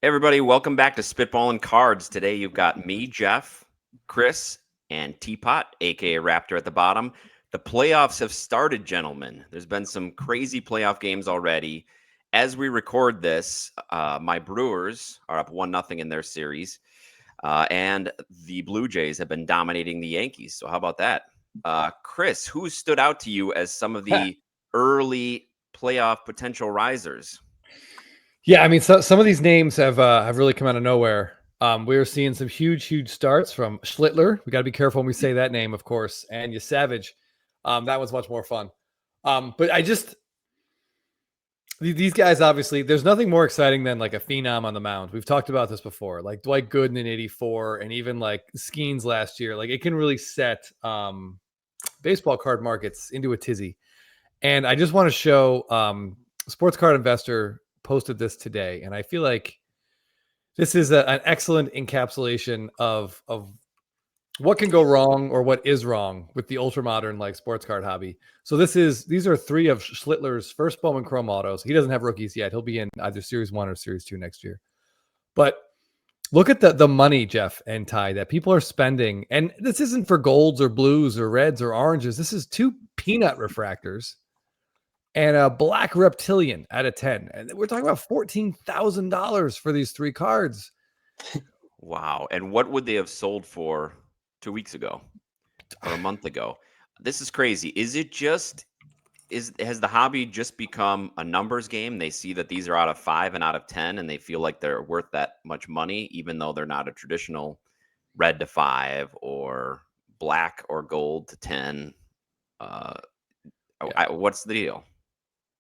Hey everybody, welcome back to Spitballin Cards. Today you've got me, Jeff, Chris, and Teapot, aka Raptor at the bottom. The playoffs have started, gentlemen. There's been some crazy playoff games already. As we record this, my Brewers are up 1-0 in their series, and the Blue Jays have been dominating the Yankees. So how about that? Chris, who stood out to you as some of the early playoff potential risers? Yeah, I mean, some of these names have really come out of nowhere. We're seeing some huge starts from Schlittler. We got to be careful when we say that name, of course, and Yesavage. That was much more fun. But these guys, obviously, there's nothing more exciting than like a phenom on the mound. We've talked about this before, like Dwight Gooden in '84, and even like Skeens last year. Like it can really set baseball card markets into a tizzy. And I just want to show Sports Card Investor posted this today, and I feel like this is an excellent encapsulation of what can go wrong or what is wrong with the ultramodern like sports card hobby. So these are three of Schlittler's first Bowman Chrome autos. He doesn't have rookies yet. He'll be in either Series 1 or Series 2 next year. But look at the money, Jeff and Ty, that people are spending. And this isn't for golds or blues or reds or oranges. This is 2 peanut refractors and a black reptilian out of 10. And we're talking about $14,000 for these 3 cards. Wow. And what would they have sold for 2 weeks ago or a month ago? This is crazy. Has the hobby just become a numbers game? They see that these are out of 5 and out of 10 and they feel like they're worth that much money, even though they're not a traditional red to 5 or black or gold to 10. What's the deal?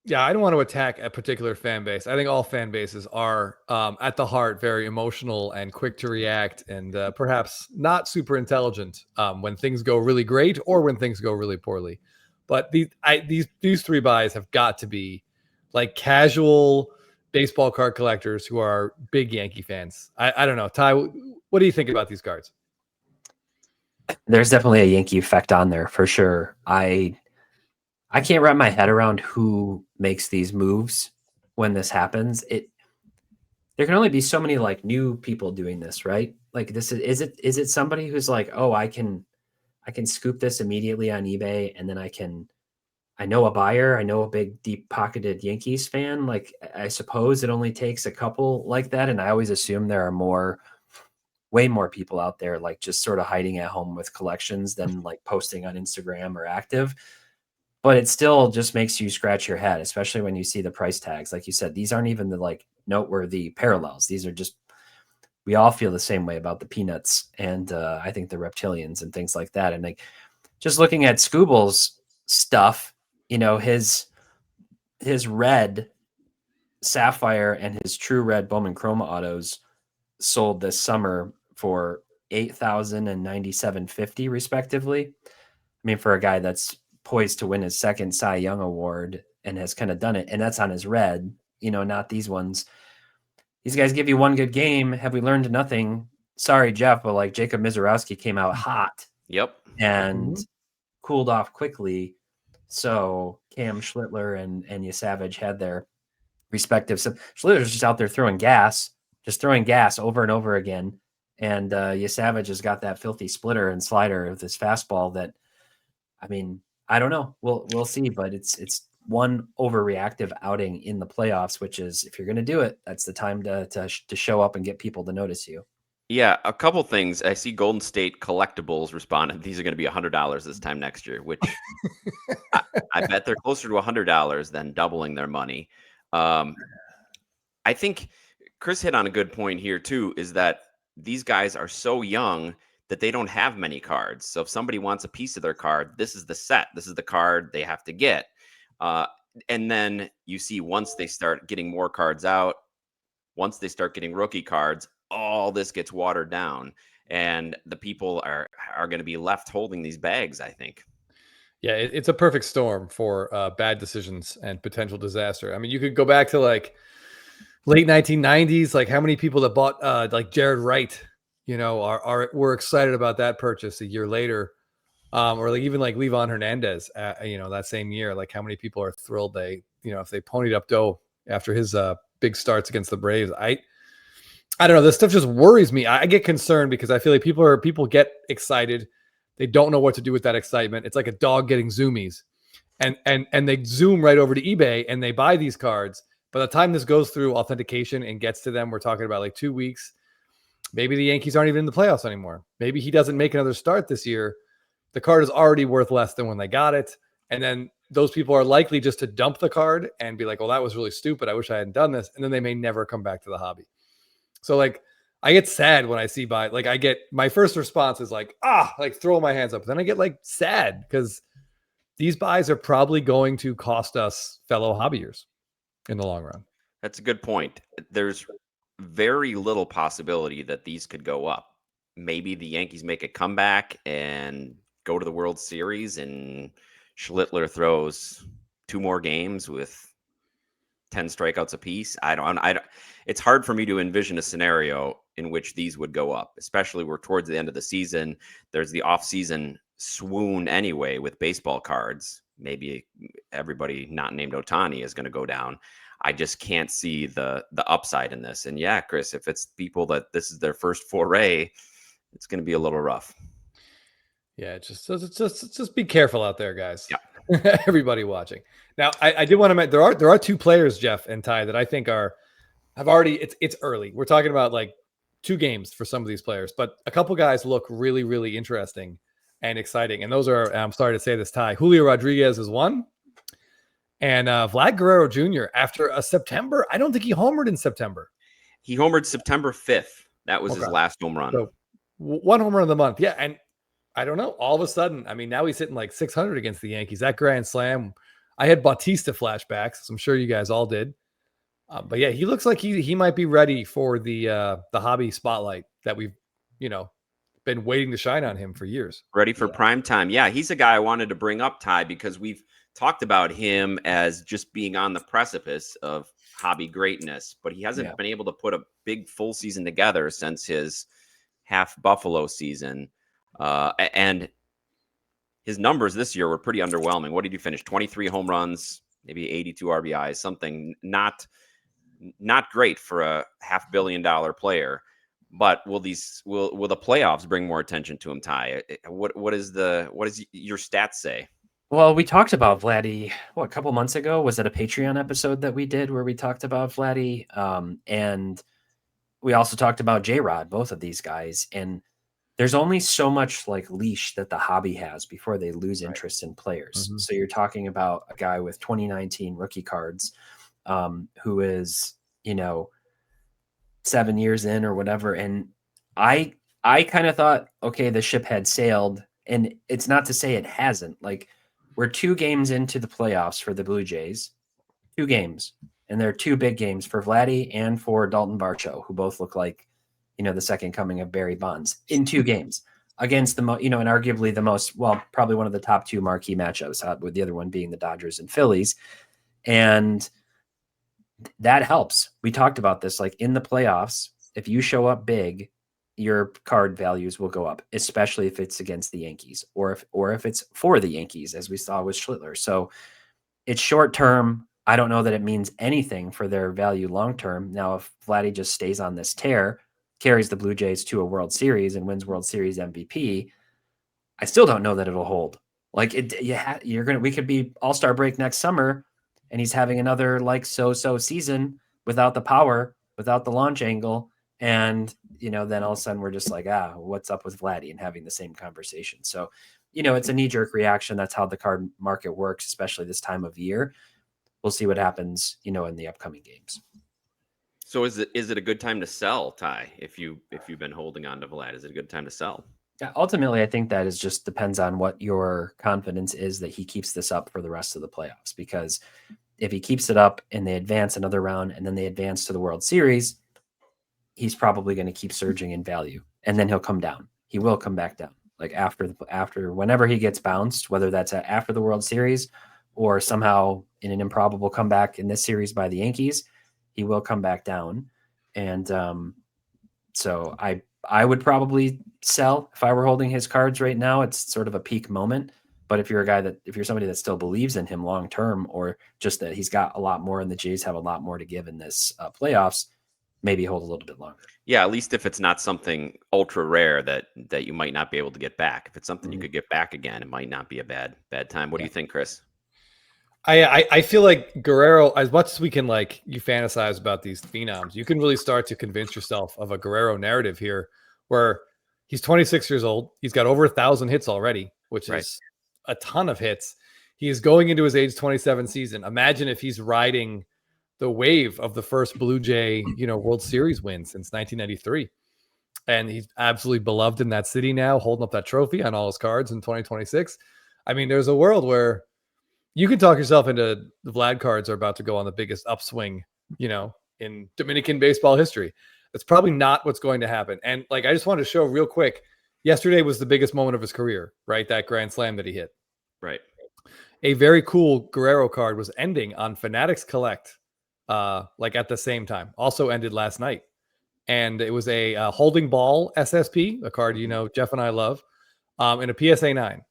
Yeah, I don't want to attack a particular fan base. I think all fan bases are at the heart very emotional and quick to react, and perhaps not super intelligent when things go really great or when things go really poorly. But these 3 buys have got to be like casual baseball card collectors who are big Yankee fans. I don't know, Ty. What do you think about these cards? There's definitely a Yankee effect on there for sure. I can't wrap my head around who makes these moves when this happens. There can only be so many like new people doing this, right? Like this is it somebody who's like, oh, I can scoop this immediately on eBay, and then I know a buyer, I know a big deep pocketed Yankees fan. Like I suppose it only takes a couple like that, and I always assume there are way more people out there like just sort of hiding at home with collections than like posting on Instagram or active. But it still just makes you scratch your head, especially when you see the price tags. Like you said, these aren't even the like noteworthy parallels. These are just, we all feel the same way about the peanuts and I think the reptilians and things like that. And like just looking at Skubal's stuff, his red sapphire and his true red Bowman Chroma autos sold this summer for $8,000 and $97.50 respectively. I mean, for a guy that's poised to win his second Cy Young award and has kind of done it, and that's on his red, not these ones. These guys give you one good game. Have we learned nothing? Sorry, Jeff, but like Jacob Mizorowski came out hot. Yep. And cooled off quickly. So Cam Schlittler and Yesavage had their respective. So Schlittler's just out there throwing gas over and over again. And Yesavage has got that filthy splitter and slider of this fastball that, I mean, I don't know. We'll see, but it's one overreactive outing in the playoffs, which is, if you're going to do it, that's the time to show up and get people to notice you. Yeah, a couple things. I see Golden State Collectibles responded. These are going to be $100 this time next year, which I bet they're closer to $100 than doubling their money. I think Chris hit on a good point here too, is that these guys are so young that they don't have many cards. So if somebody wants a piece of their card, this is the set. This is the card they have to get. And then you see once they start getting more cards out, once they start getting rookie cards, all this gets watered down. And the people are going to be left holding these bags, I think. Yeah, it's a perfect storm for bad decisions and potential disaster. I mean, you could go back to like late 1990s, like how many people that bought like Jared Wright, were excited about that purchase a year later, or like even like Levon Hernandez, that same year. Like how many people are thrilled if they ponied up dough after his big starts against the Braves. I don't know. This stuff just worries me. I get concerned because I feel like people get excited. They don't know what to do with that excitement. It's like a dog getting zoomies, and they zoom right over to eBay and they buy these cards. By the time this goes through authentication and gets to them, we're talking about like 2 weeks. Maybe the Yankees aren't even in the playoffs anymore. Maybe he doesn't make another start this year. The card is already worth less than when they got it. And then those people are likely just to dump the card and be like, well, that was really stupid. I wish I hadn't done this. And then they may never come back to the hobby. So like, I get sad when I see my first response is like throw my hands up. Then I get like sad because these buys are probably going to cost us fellow hobbyers in the long run. That's a good point. There's very little possibility that these could go up. Maybe the Yankees make a comeback and go to the World Series and Schlittler throws 2 more games with 10 strikeouts apiece. I don't, it's hard for me to envision a scenario in which these would go up, especially we're towards the end of the season. There's the off-season swoon anyway with baseball cards. Maybe everybody not named Ohtani is going to go down. I just can't see the upside in this. And yeah, Chris, if it's people that this is their first foray, it's going to be a little rough. Yeah, just be careful out there, guys. Yeah. Everybody watching. Now, I did want to mention there are 2 players, Jeff and Ty, that I think have already. It's early. We're talking about like 2 games for some of these players, but a couple guys look really, really interesting and exciting. And those are, I'm sorry to say this, Ty, Julio Rodriguez is one. And Vlad Guerrero Jr. after a September, I don't think he homered in September. He homered September 5th. That was his last home run. So 1 home run of the month. Yeah. And I don't know. All of a sudden, I mean, now he's hitting like 600 against the Yankees. That grand slam. I had Bautista flashbacks. So I'm sure you guys all did. But yeah, he looks like he might be ready for the hobby spotlight that we've, been waiting to shine on him for years. Ready for prime time. Yeah, he's a guy I wanted to bring up, Ty, because we've talked about him as just being on the precipice of hobby greatness, but he hasn't been able to put a big full season together since his half Buffalo season. And his numbers this year were pretty underwhelming. What did he finish? 23 home runs, maybe 82 RBIs, something not great for a $500 million player. But will the playoffs bring more attention to him, Ty? What does your stats say? Well, we talked about Vladdy, a couple months ago? Was it a Patreon episode that we did where we talked about Vladdy? And we also talked about J-Rod, both of these guys. And there's only so much like leash that the hobby has before they lose interest in players. Mm-hmm. So you're talking about a guy with 2019 rookie cards who is, 7 years in or whatever. And I kind of thought, okay, the ship had sailed. And it's not to say it hasn't. Like, we're 2 games into the playoffs for the Blue Jays, 2 games. And there are 2 big games for Vladdy and for Dalton Varsho, who both look like, the second coming of Barry Bonds in 2 games against and arguably the most, probably one of the top 2 marquee matchups, with the other one being the Dodgers and Phillies. And that helps. We talked about this, like in the playoffs, if you show up big, your card values will go up, especially if it's against the Yankees or if it's for the Yankees, as we saw with Schlittler. So it's short term. I don't know that it means anything for their value long term. Now, if Vladdy just stays on this tear, carries the Blue Jays to a World Series and wins World Series MVP, I still don't know that it'll hold. Like we could be All-Star break next summer, and he's having another like so season without the power, without the launch angle. And, then all of a sudden we're just like, what's up with Vladdy, and having the same conversation. So, it's a knee-jerk reaction. That's how the card market works, especially this time of year. We'll see what happens, in the upcoming games. So is it a good time to sell, Ty? If you've been holding on to Vlad, is it a good time to sell? Yeah, ultimately, I think that is just depends on what your confidence is that he keeps this up for the rest of the playoffs. Because if he keeps it up and they advance another round and then they advance to the World Series, he's probably going to keep surging in value, and then he'll come down. He will come back down, like after whenever he gets bounced, whether that's after the World Series or somehow in an improbable comeback in this series by the Yankees, he will come back down. And so I would probably sell if I were holding his cards right now. It's sort of a peak moment. But if you're somebody that still believes in him long term, or just that he's got a lot more and the Jays have a lot more to give in this playoffs, maybe hold a little bit longer. Yeah, at least if it's not something ultra rare that you might not be able to get back. If it's something you could get back again, it might not be a bad time. What do you think, Chris? I feel like Guerrero, as much as we can like you fantasize about these phenoms, you can really start to convince yourself of a Guerrero narrative here where he's 26 years old. He's got over 1,000 hits already, which is a ton of hits. He is going into his age 27 season. Imagine if he's riding the wave of the first Blue Jay, World Series win since 1993. And he's absolutely beloved in that city now, holding up that trophy on all his cards in 2026. I mean, there's a world where you can talk yourself into the Vlad cards are about to go on the biggest upswing, in Dominican baseball history. That's probably not what's going to happen. And like, I just wanted to show real quick, yesterday was the biggest moment of his career, right? That grand slam that he hit. Right. A very cool Guerrero card was ending on Fanatics Collect, like at the same time. Also ended last night. And it was a holding ball SSP, a card, Jeff and I love, in a PSA 9.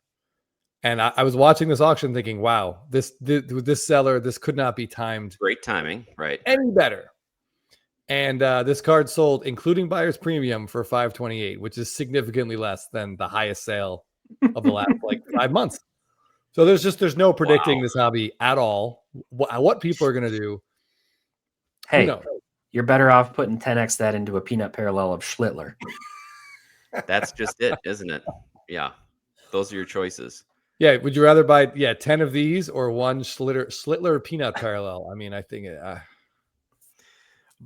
And I was watching this auction thinking, wow, this seller, this could not be timed. Great timing, right? Any better. And this card sold, including buyer's premium, for $528, which is significantly less than the highest sale of the last 5 months. So there's no predicting this hobby at all. What people are going to do. Hey, you're better off putting 10x that into a peanut parallel of Schlittler. That's just it, isn't it? Yeah. Those are your choices. Yeah, would you rather buy 10 of these or one Schlittler peanut parallel? I mean, I think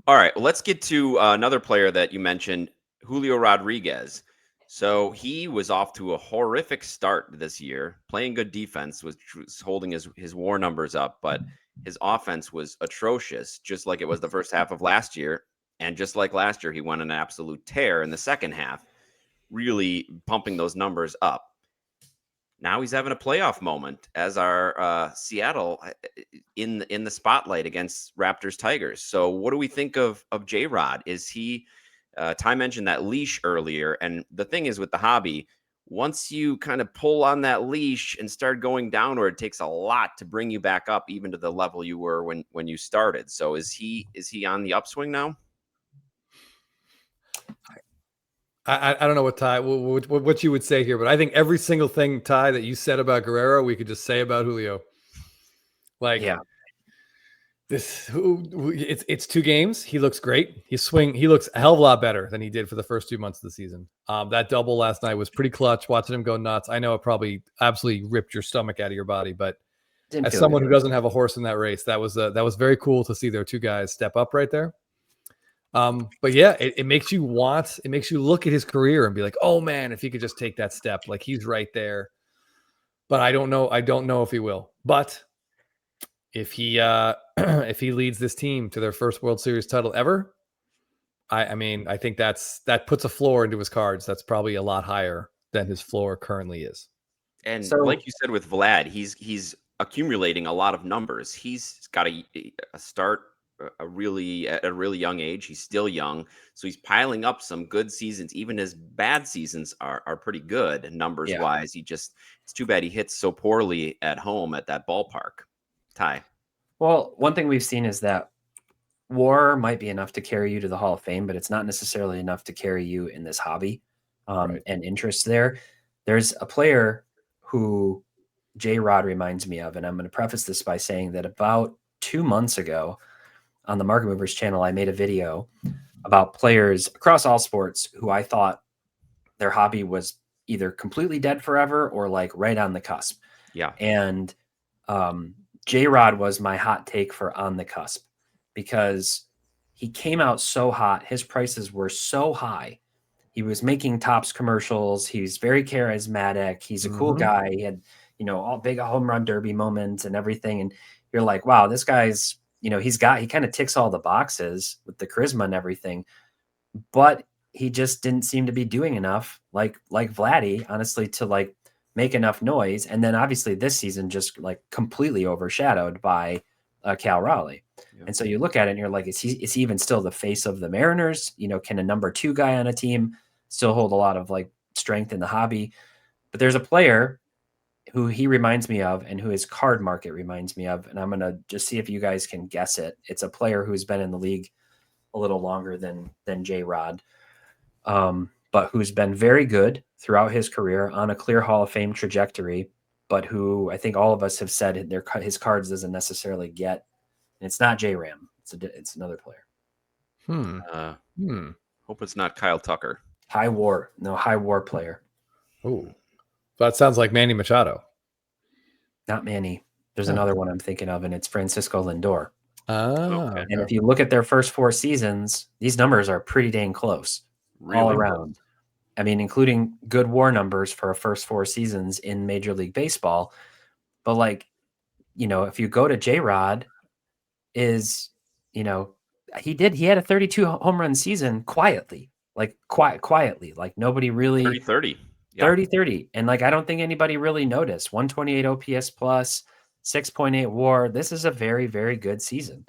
All right, well, let's get to another player that you mentioned, Julio Rodriguez. So he was off to a horrific start this year, playing good defense, was holding his WAR numbers up, but his offense was atrocious, just like it was the first half of last year. And just like last year, he went on an absolute tear in the second half, really pumping those numbers up. Now he's having a playoff moment as our Seattle in the spotlight against Raptors Tigers. So what do we think of J-Rod? Is he Ty mentioned that leash earlier, and the thing is with the hobby, once you kind of pull on that leash and start going downward, it takes a lot to bring you back up even to the level you were when you started. So is he on the upswing now? I don't know what Ty what you would say here, but I think every single thing, Ty, that you said about Guerrero, we could just say about Julio. It's 2 games. He looks great. He looks a hell of a lot better than he did for the first 2 months of the season. That double last night was pretty clutch. Watching him go nuts. I know it probably absolutely ripped your stomach out of your body, but as someone who doesn't have a horse in that race, that was very cool to see their 2 guys step up right there. But yeah, it makes you look at his career and be like, oh man, if he could just take that step, like he's right there. But I don't know if he will. But if he if he leads this team to their first World Series title ever, I mean, I think that puts a floor into his cards that's probably a lot higher than his floor currently is. And so, like you said with Vlad, he's accumulating a lot of numbers. He's got a start at a really young age. He's still young, so he's piling up some good seasons. Even his bad seasons are pretty good numbers wise. It's too bad he hits so poorly at home at that ballpark. Ty. Well, one thing we've seen is that WAR might be enough to carry you to the Hall of Fame, but it's not necessarily enough to carry you in this hobby and interest there. There's a player who J-Rod reminds me of, and I'm going to preface this by saying that about 2 months ago on the Market Movers channel, I made a video about players across all sports who I thought their hobby was either completely dead forever or like right on the cusp. Yeah. And J-Rod was my hot take for on the cusp because he came out so hot. His prices were so high. He was making Topps commercials. He's very charismatic. He's a cool guy. He had, all big home run derby moments and everything. And you're like, wow, this guy's, he kind of ticks all the boxes with the charisma and everything, but he just didn't seem to be doing enough like Vladdy, honestly, to like make enough noise. And then obviously this season just like completely overshadowed by Cal Raleigh. Yep. And so you look at it and you're like, is he even still the face of the Mariners? Can a number 2 guy on a team still hold a lot of like strength in the hobby? But there's a player who he reminds me of and who his card market reminds me of. And I'm going to just see if you guys can guess it. It's a player who's been in the league a little longer than J-Rod, but who's been very good throughout his career on a clear Hall of Fame trajectory, but who I think all of us have said his cards doesn't necessarily get. And it's not J-Ram. It's another player. Hope it's not Kyle Tucker. High war player. Oh, that sounds like Manny Machado. Not Manny. There's another one I'm thinking of, and it's Francisco Lindor. Okay. And if you look at their first 4 seasons, these numbers are pretty dang close all around. I mean, including good WAR numbers for a first 4 seasons in Major League Baseball. But like, if you go to J-Rod, he had a 32 home run season quietly, like quietly, like nobody really 30-30. Yeah. 30-30. And like, I don't think anybody really noticed 128 OPS plus 6.8 WAR. This is a very, very good season.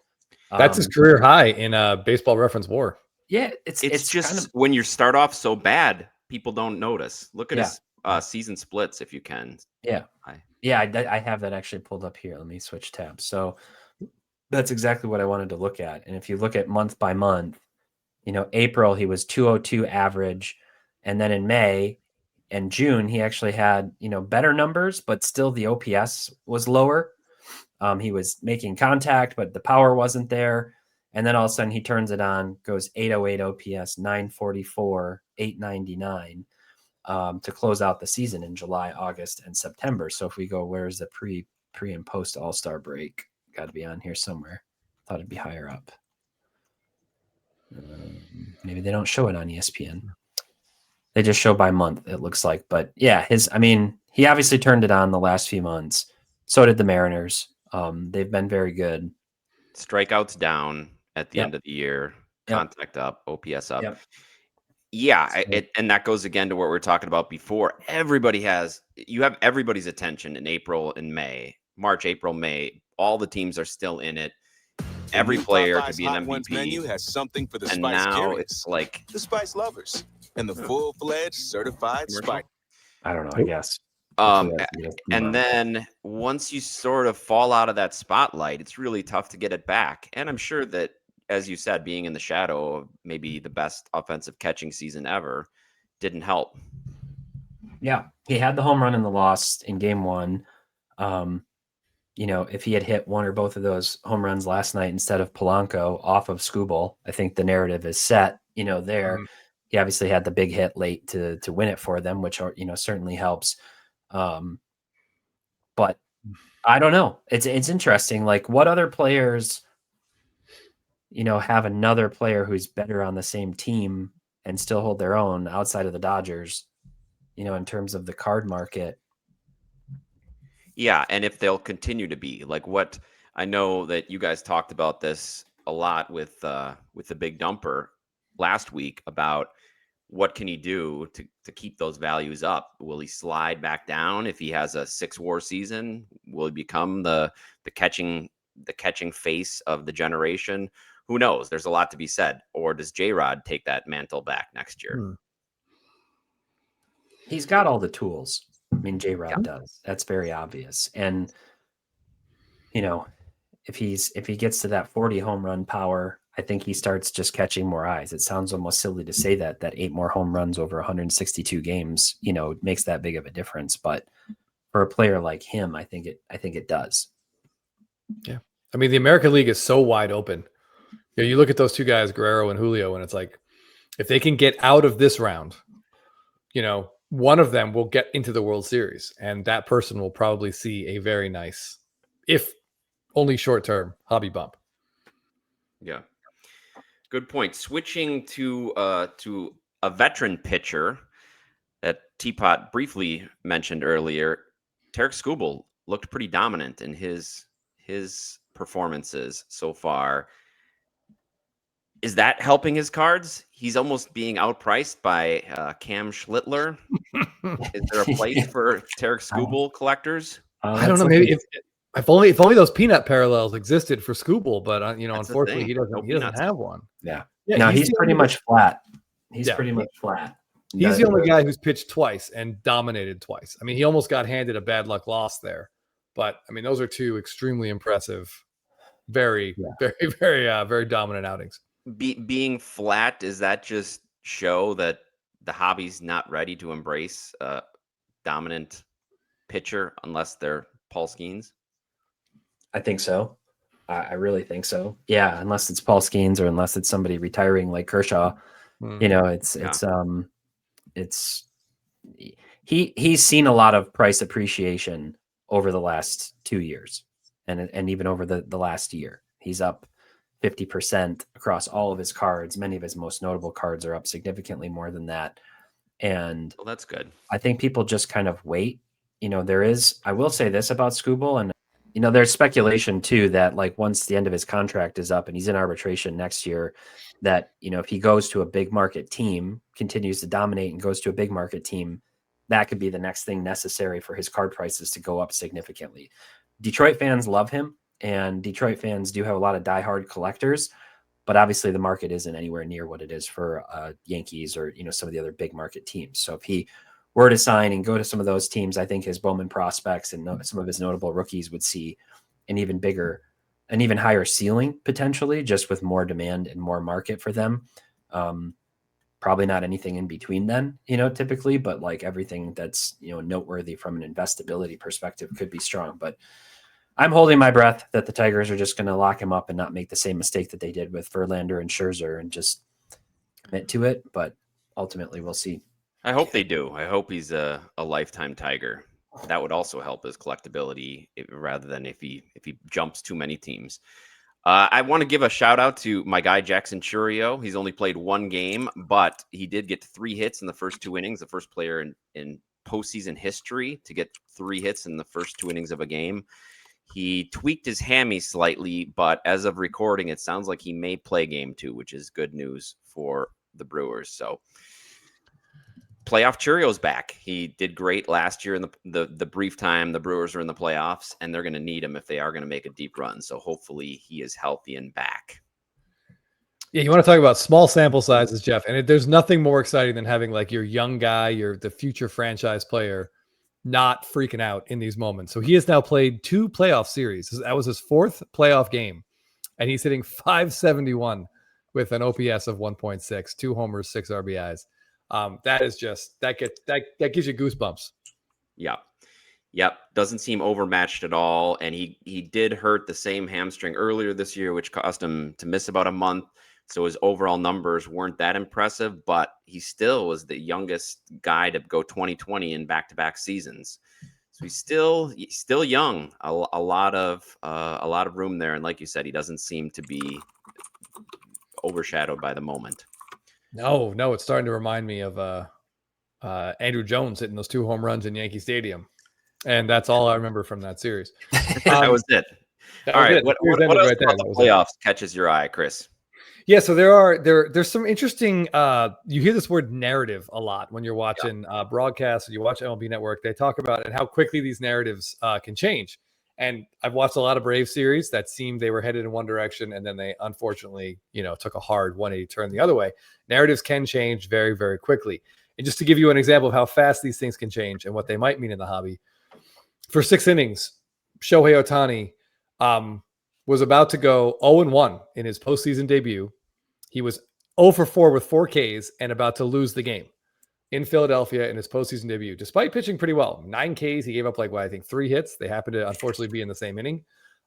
That's his career high in Baseball Reference WAR. Yeah. It's just kind of, when you start off so bad, people don't notice. Look at his season splits if you can. Yeah. I have that actually pulled up here. Let me switch tabs. So that's exactly what I wanted to look at. And if you look at month by month, April, he was 202 average. And then in May and June, he actually had, better numbers, but still the OPS was lower. He was making contact, but the power wasn't there. And then all of a sudden he turns it on, goes 808 OPS, 944, 899 to close out the season in July, August, and September. So if we go, where's the pre and post All-Star break? Got to be on here somewhere. Thought it'd be higher up. Maybe they don't show it on ESPN. They just show by month, it looks like. But yeah, he obviously turned it on the last few months. So did the Mariners. They've been very good. Strikeouts down at the end of the year. Contact up, OPS up. Yep. Yeah, and that goes again to what we were talking about before. You have everybody's attention in April and May. March, April, May. All the teams are still in it. Every player could be an MVP. Menu has something for the and spice now carriers, it's like the spice lovers, and the full-fledged certified spice. I don't know, I guess. And then once you sort of fall out of that spotlight, it's really tough to get it back. And I'm sure that, as you said, being in the shadow of maybe the best offensive catching season ever didn't help. Yeah, he had the home run in the loss in game 1. If he had hit one or both of those home runs last night instead of Polanco off of Skubal, I think the narrative is set, there. He obviously had the big hit late to win it for them, which, certainly helps. But I don't know. It's interesting. Like, what other players, have another player who's better on the same team and still hold their own outside of the Dodgers, in terms of the card market. Yeah, and if they'll continue to be like what I know that you guys talked about this a lot with the big dumper last week about what can he do to keep those values up? Will he slide back down if he has a 6 WAR season? Will he become the catching face of the generation? Who knows? There's a lot to be said. Or does J-Rod take that mantle back next year? He's got all the tools. I mean, J-Rod does. That's very obvious. And, if he gets to that 40 home run power, I think he starts just catching more eyes. It sounds almost silly to say that 8 more home runs over 162 games, makes that big of a difference. But for a player like him, I think it does. Yeah. I mean, the American League is so wide open. You look at those 2 guys, Guerrero and Julio, and it's like, if they can get out of this round, one of them will get into the World Series, and that person will probably see a very nice, if only short-term, hobby bump. Yeah. Good point. Switching to a veteran pitcher that Teapot briefly mentioned earlier, Tarik Skubal looked pretty dominant in his performances so far. Is that helping his cards? He's almost being outpriced by Cam Schlittler. Is there a place for Tarik Skubal collectors? I don't know. Maybe if only those peanut parallels existed for Skubal, but unfortunately he doesn't have one. Yeah. No, he's pretty much flat. He's pretty much flat. He's the only guy who's pitched twice and dominated twice. I mean, he almost got handed a bad luck loss there, but I mean, those are 2 extremely impressive, very, very, very, very dominant outings. being flat, does that just show that the hobby's not ready to embrace a dominant pitcher unless they're Paul Skeens? I think so. I really think so. Yeah, unless it's Paul Skeens or unless it's somebody retiring like Kershaw. You know, it's he's seen a lot of price appreciation over the last 2 years, and even over the last year. He's up 50% across all of his cards. Many of his most notable cards are up significantly more than that. And Well, that's good. I think people just kind of wait. You know, I will say this about Skubal, and you know, there's speculation too that like once the end of his contract is up and he's in arbitration next year, that, you know, if he goes to a big market team, continues to dominate and goes to a big market team, that could be the next thing necessary for his card prices to go up significantly. Detroit fans love him, and Detroit fans do have a lot of diehard collectors, but obviously the market isn't anywhere near what it is for Yankees or, you know, some of the other big market teams. So if he were to sign and go to some of those teams, I think his Bowman prospects and some of his notable rookies would see an even higher ceiling potentially, just with more demand and more market for them. Probably not anything in between then, you know, typically, but like everything that's, you know, noteworthy from an investability perspective could be strong. But I'm holding my breath that the Tigers are just going to lock him up and not make the same mistake that they did with Verlander and Scherzer and just commit to it. But ultimately, we'll see. I hope they do. I hope he's a lifetime Tiger. That would also help his collectability rather than if he jumps too many teams. I want to give a shout out to my guy Jackson Churio. He's only played one game, but he did get 3 hits in the first 2 innings. The first player in postseason history to get 3 hits in the first 2 innings of a game. He tweaked his hammy slightly, but as of recording, it sounds like he may play game 2, which is good news for the Brewers. So playoff Churio's back. He did great last year in the brief time the Brewers are in the playoffs, and they're going to need him if they are going to make a deep run. So hopefully he is healthy and back. Yeah, you want to talk about small sample sizes, Jeff, and there's nothing more exciting than having like your young guy, the future franchise player, not freaking out in these moments. So he has now played 2 playoff series. That was his 4th playoff game, and he's hitting .571 with an OPS of 1.6, 2 homers, 6 RBIs. That is just that gives you goosebumps. Yep. Doesn't seem overmatched at all. And he did hurt the same hamstring earlier this year, which caused him to miss about a month. So his overall numbers weren't that impressive, but he still was the youngest guy to go 2020 in back-to-back seasons. So he's still young. A lot of room there. And like you said, he doesn't seem to be overshadowed by the moment. No, it's starting to remind me of Andrew Jones hitting those 2 home runs in Yankee Stadium, and that's all I remember from that series. That was it. All right, what else right about the playoffs catches your eye, Chris? Yeah, so there's some interesting. You hear this word narrative a lot when you're watching broadcasts and you watch MLB Network. They talk about it and how quickly these narratives can change. And I've watched a lot of Braves series that seemed they were headed in one direction, and then they unfortunately, took a hard 180 turn the other way. Narratives can change very, very quickly. And just to give you an example of how fast these things can change and what they might mean in the hobby, for 6 innings, Shohei Ohtani was about to go 0-1 in his postseason debut. He was 0-4 with 4 Ks and about to lose the game in Philadelphia in his postseason debut, despite pitching pretty well. 9 Ks. He gave up 3 hits. They happened to unfortunately be in the same inning.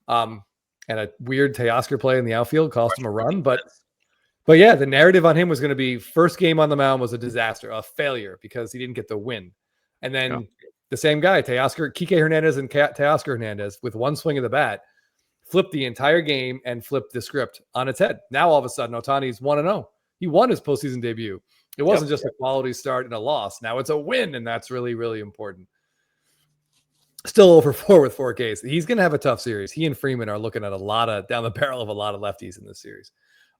And a weird Teoscar play in the outfield cost him a run. But yeah, the narrative on him was going to be first game on the mound was a disaster, a failure because he didn't get the win. And then the same guy, Kike Hernandez and Teoscar Hernandez, with one swing of the bat, flipped the entire game and flipped the script on its head. Now all of a sudden, Ohtani's 1-0. He won his postseason debut. It wasn't just a quality start and a loss. Now it's a win, and that's really, really important. Still 0-4 with 4 Ks. He's going to have a tough series. He and Freeman are looking at down the barrel of a lot of lefties in this series.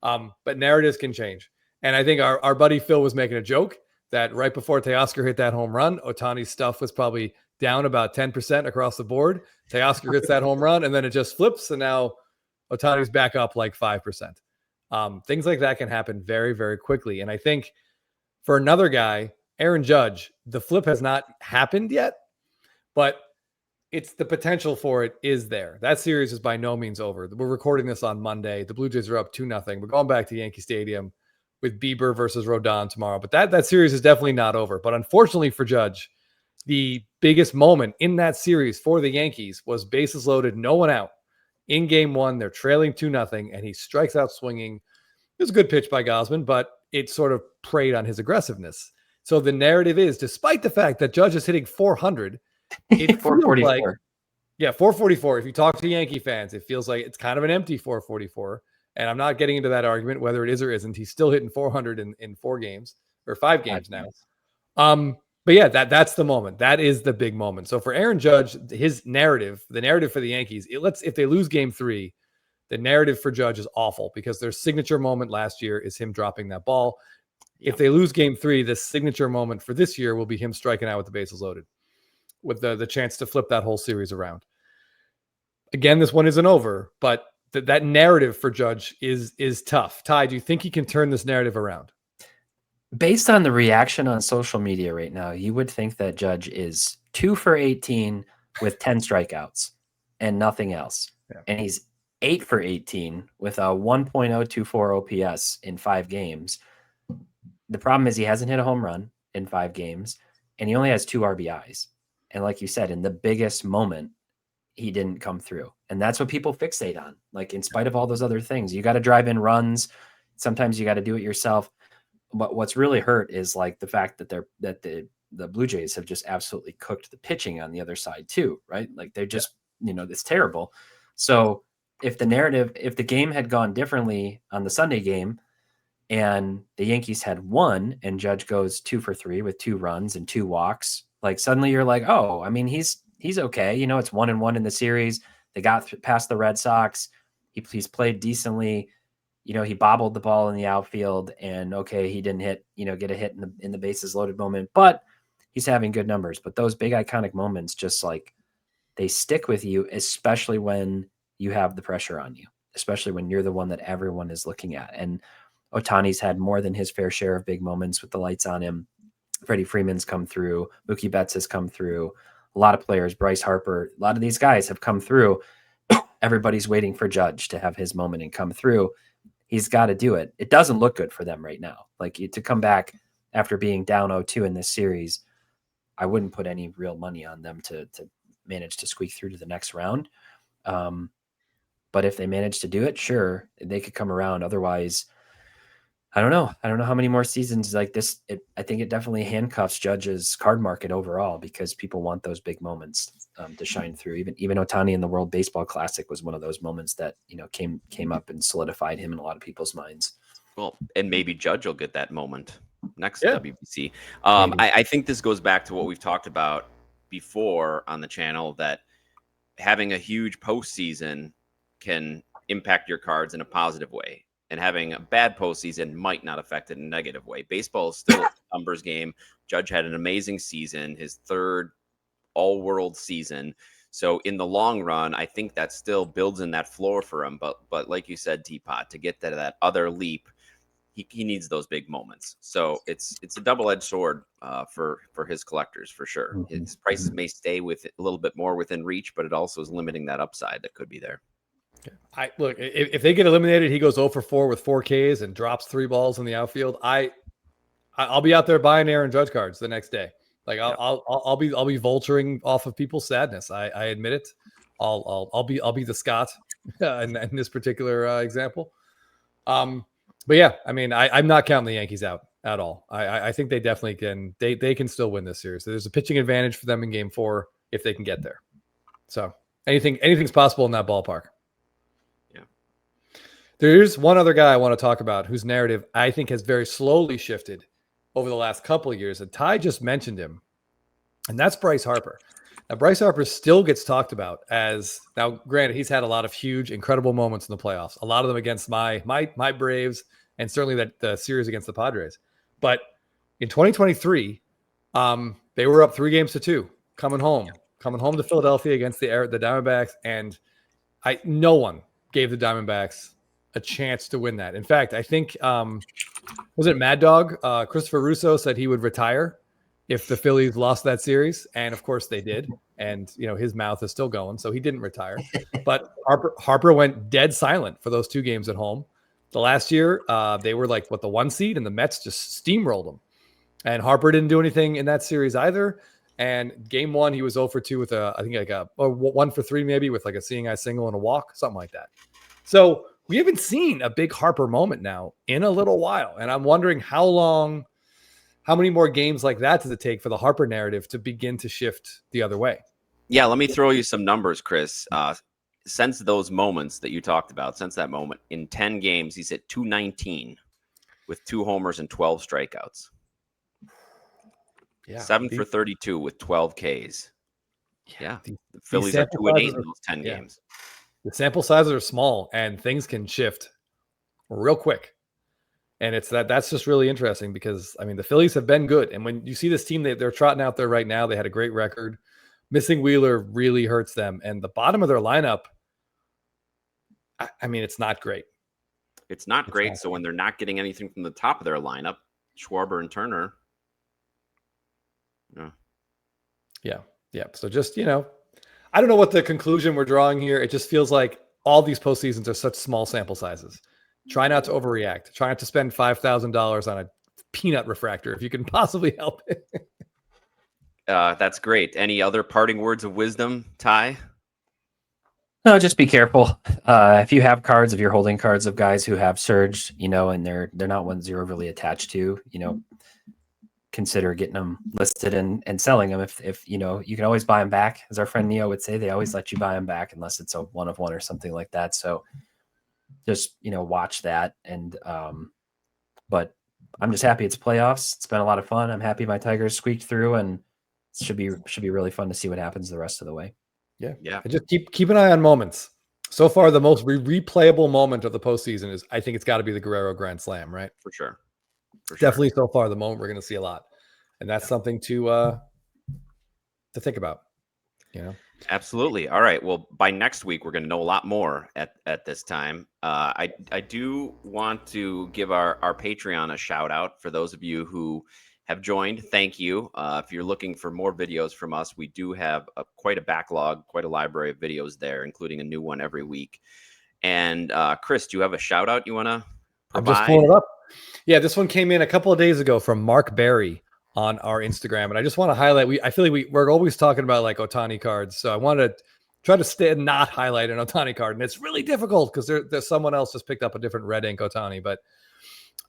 But narratives can change. And I think our buddy Phil was making a joke that right before Teoscar hit that home run, Ohtani's stuff was probably down about 10% across the board. Teoscar hits that home run, and then it just flips, and now Ohtani's back up 5%. Things like that can happen very, very quickly. And I think for another guy, Aaron Judge, the flip has not happened yet, but it's the potential for it is there. That series is by no means over. We're recording this on Monday. The Blue Jays are up 2-0. We're going back to Yankee Stadium with Bieber versus Rodon tomorrow. But that series is definitely not over. But unfortunately for Judge, the biggest moment in that series for the Yankees was bases loaded, no one out. In game one, they're trailing 2-0, and he strikes out swinging. It was a good pitch by Gausman, but it sort of preyed on his aggressiveness. So the narrative is, despite the fact that Judge is hitting 400, it 444. like, 444. If you talk to Yankee fans, it feels like it's kind of an empty 444. And I'm not getting into that argument, whether it is or isn't. He's still hitting 400 in 4 games or 5 games now. But yeah, that's the moment. That is the big moment. So for Aaron Judge, his narrative, the narrative for the Yankees, if they lose game 3, the narrative for Judge is awful because their signature moment last year is him dropping that ball. Yep. If they lose game 3, the signature moment for this year will be him striking out with the bases loaded, with the chance to flip that whole series around. Again, this one isn't over, but that narrative for Judge is tough. Ty, do you think he can turn this narrative around? Based on the reaction on social media right now, you would think that Judge is 2 for 18 with 10 strikeouts and nothing else. Yeah. And he's 8 for 18 with a 1.024 OPS in 5 games. The problem is he hasn't hit a home run in 5 games, and he only has 2 RBIs. And like you said, in the biggest moment, he didn't come through. And that's what people fixate on. Like, in spite of all those other things, you got to drive in runs. Sometimes you got to do it yourself. But what's really hurt is like the fact that the Blue Jays have just absolutely cooked the pitching on the other side too, right? Like they're just, it's terrible. So if the game had gone differently on the Sunday game and the Yankees had won and Judge goes 2 for 3 with 2 runs and 2 walks, like suddenly you're like, oh, I mean, he's okay. It's 1-1 in the series. They got past the Red Sox. He's played decently. He bobbled the ball in the outfield, and okay, he didn't get a hit in the bases loaded moment, but he's having good numbers. But those big iconic moments, just like they stick with you, especially when you have the pressure on you, especially when you're the one that everyone is looking at. And Ohtani's had more than his fair share of big moments with the lights on him. Freddie Freeman's come through. Mookie Betts has come through. A lot of players, Bryce Harper, a lot of these guys have come through. Everybody's waiting for Judge to have his moment and come through. He's got to do it. It doesn't look good for them right now. Like to come back after being down 0-2 in this series, I wouldn't put any real money on them to manage to squeak through to the next round. But if they manage to do it, sure, they could come around. Otherwise, I don't know. I don't know how many more seasons like this. I think it definitely handcuffs Judge's card market overall because people want those big moments to shine through. Even Ohtani in the World Baseball Classic was one of those moments that came up and solidified him in a lot of people's minds. Well, and maybe Judge will get that moment next WBC. I think this goes back to what we've talked about before on the channel, that having a huge postseason can impact your cards in a positive way. And having a bad postseason might not affect it in a negative way. Baseball is still a numbers game. Judge had an amazing season, his 3rd all-world season. So in the long run, I think that still builds in that floor for him. But like you said, Teapot, to get to that other leap, he needs those big moments. So it's a double-edged sword for his collectors for sure. His prices may stay with a little bit more within reach, but it also is limiting that upside that could be there. Look, if they get eliminated, he goes 0 for 4 with 4 Ks and drops 3 balls in the outfield. I'll be out there buying Aaron Judge cards the next day. Like I'll be vulturing off of people's sadness. I admit it. I'll be the Scott in this particular example. But yeah, I mean, I'm not counting the Yankees out at all. I think they definitely can. They can still win this series. There's a pitching advantage for them in Game 4 if they can get there. So anything's possible in that ballpark. There's one other guy I want to talk about whose narrative I think has very slowly shifted over the last couple of years. And Ty just mentioned him, and that's Bryce Harper. Now, Bryce Harper still gets talked about as, now granted, he's had a lot of huge, incredible moments in the playoffs, a lot of them against my Braves, and certainly the series against the Padres. But in 2023, they were up 3-2 coming home to Philadelphia against the Diamondbacks, and no one gave the Diamondbacks a chance to win that. In fact, I think, was it Mad Dog? Christopher Russo said he would retire if the Phillies lost that series. And of course they did. and his mouth is still going, so he didn't retire. But Harper went dead silent for those 2 games at home. The last year, they were like the 1 seed, and the Mets just steamrolled them. And Harper didn't do anything in that series either. And game 1, he was 0 for 2 with I think like a 1 for 3 maybe with like a seeing eye single and a walk, something like that. So we haven't seen a big Harper moment now in a little while, and I'm wondering how many more games like that does it take for the Harper narrative to begin to shift the other way? Yeah, let me throw you some numbers, Chris. Since those moments that you talked about, since that moment, in 10 games, he's hit .219 with 2 homers and 12 strikeouts. Yeah, 7 for 32 with 12 Ks. Yeah, the Phillies are 2-8 in those 10 games. The sample sizes are small, and things can shift real quick. And it's that's just really interesting because, I mean, the Phillies have been good. And when you see this team, they're trotting out there right now. They had a great record. Missing Wheeler really hurts them. And the bottom of their lineup, I mean, it's not great. It's not great. So when they're not getting anything from the top of their lineup, Schwarber and Turner. Yeah. So just, I don't know what the conclusion we're drawing here. It just feels like all these postseasons are such small sample sizes. Try not to overreact. Try not to spend $5,000 on a peanut refractor if you can possibly help it. That's great. Any other parting words of wisdom, Ty? No, just be careful. If you have cards, if you're holding cards of guys who have surged, and they're not ones you're overly attached to, consider getting them listed and selling them. If you can always buy them back. As our friend Neo would say, they always let you buy them back unless it's a 1 of 1 or something like that. So just, watch that. And, but I'm just happy it's playoffs. It's been a lot of fun. I'm happy my Tigers squeaked through, and it should be really fun to see what happens the rest of the way. Yeah. And just keep an eye on moments. So far, the most replayable moment of the postseason is, I think it's got to be the Guerrero Grand Slam, right? For sure. Definitely so far the moment we're going to see a lot. And that's something to think about, Absolutely. All right. Well, by next week, we're going to know a lot more at this time. I do want to give our Patreon a shout out for those of you who have joined. Thank you. If you're looking for more videos from us, we do have quite a backlog, quite a library of videos there, including a new one every week. And Chris, do you have a shout out you want to provide? I'm just pulling it up. Yeah, this one came in a couple of days ago from Mark Barry on our Instagram. And I just want to highlight, I feel like we're always talking about like Ohtani cards. So I want to try to not highlight an Ohtani card. And it's really difficult because there's someone else just picked up a different red ink Ohtani. But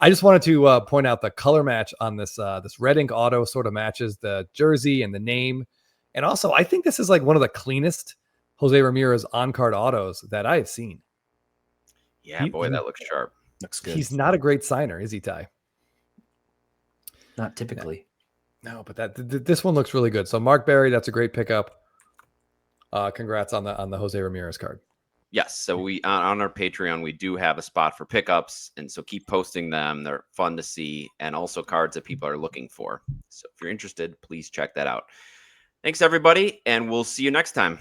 I just wanted to point out the color match on this red ink auto sort of matches the jersey and the name. And also, I think this is like one of the cleanest Jose Ramirez on-card autos that I have seen. Yeah, that looks sharp. Looks good. He's not a great signer, is he, Ty? Not typically. No, but this one looks really good. So Mark Barry, that's a great pickup. Congrats on the Jose Ramirez card. Yes. So we on our Patreon, we do have a spot for pickups. And so keep posting them. They're fun to see, and also cards that people are looking for. So if you're interested, please check that out. Thanks, everybody. And we'll see you next time.